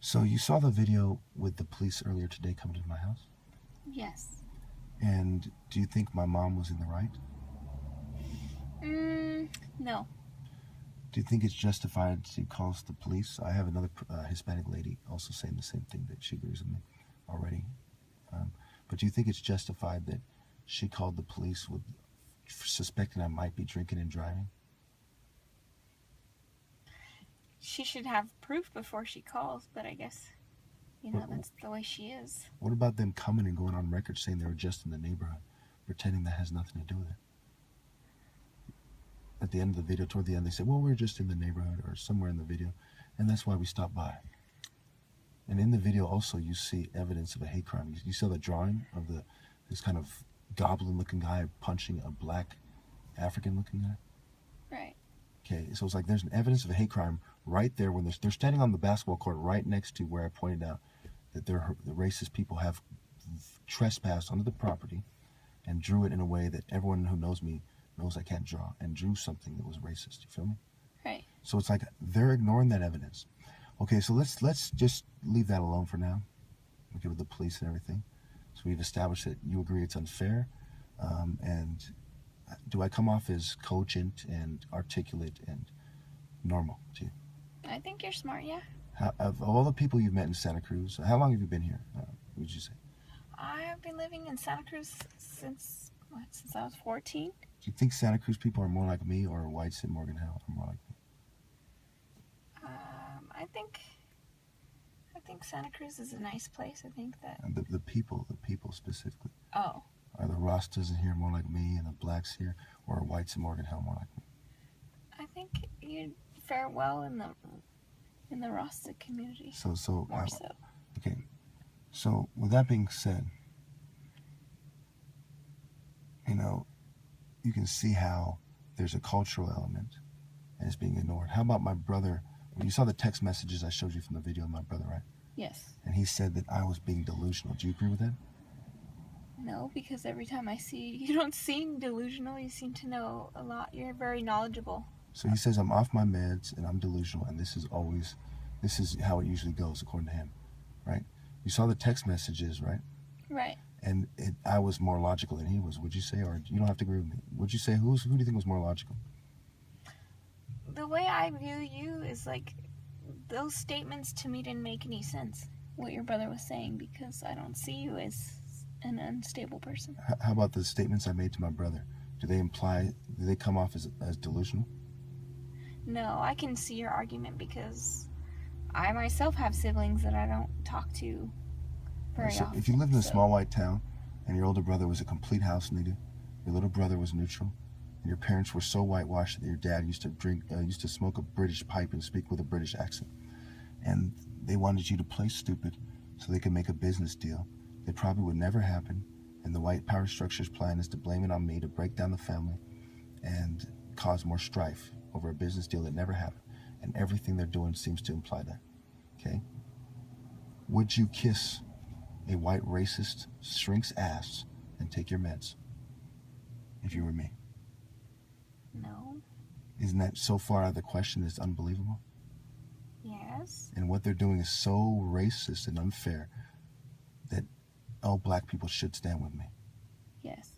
So you saw the video with the police earlier today coming to my house? Yes. And do you think my mom was in the right? No. Do you think it's justified to call the police? I have another Hispanic lady also saying the same thing, that she agrees with me already. But do you think it's justified that she called the police with suspecting I might be drinking and driving? She should have proof before she calls, but I guess, that's the way she is. What about them coming and going on record saying they were just in the neighborhood, pretending that has nothing to do with it? At the end of the video, toward the end, they said, well, we're just in the neighborhood, or somewhere in the video, and that's why we stopped by. And in the video also, you see evidence of a hate crime. You saw the drawing of this kind of goblin-looking guy punching a black African-looking guy? Right. Okay, so it's like there's an evidence of a hate crime right there when they're standing on the basketball court right next to where I pointed out that the racist people have trespassed onto the property and drew it in a way that everyone who knows me knows I can't draw, and drew something that was racist. You feel me? Right. So it's like they're ignoring that evidence. Okay, so let's just leave that alone for now. Okay, with the police and everything. So we've established that you agree it's unfair, and do I come off as cogent and articulate and normal to you? I think you're smart, yeah. Of all the people you've met in Santa Cruz, how long have you been here, would you say? I have been living in Santa Cruz since I was 14. Do you think Santa Cruz people are more like me, or whites in Morgan Hill are more like me? I think Santa Cruz is a nice place. I think that... The people specifically. Oh. Are the Rastas in here more like me, and the blacks here, or are whites in Morgan Hill more like me? I think you'd fare well in the Rasta community. So more so. Okay. So with that being said, you can see how there's a cultural element and it's being ignored. How about my brother? You saw the text messages I showed you from the video of my brother, right? Yes. And he said that I was being delusional. Do you agree with that? No, because every time I see you don't seem delusional. You seem to know a lot. You're very knowledgeable. So he says I'm off my meds and I'm delusional, and this is how it usually goes according to him, right? You saw the text messages, right? Right. And I was more logical than he was, would you say? Or you don't have to agree with me. Would you say, who do you think was more logical? The way I view you is like, those statements to me didn't make any sense, what your brother was saying, because I don't see you as an unstable person. How about the statements I made to my brother? Do they come off as delusional? No, I can see your argument because I myself have siblings that I don't talk to very often. If you lived in a small white town and your older brother was a complete house nigga, your little brother was neutral, and your parents were so whitewashed that your dad used to smoke a British pipe and speak with a British accent, and they wanted you to play stupid so they could make a business deal that probably would never happen, and the white power structure's plan is to blame it on me to break down the family and cause more strife over a business deal that never happened, and everything they're doing seems to imply that. Okay? Would you kiss a white racist shrink's ass and take your meds if you were me? No. Isn't that so far out of the question it's unbelievable? Yes. And what they're doing is so racist and unfair that all black people should stand with me. Yes.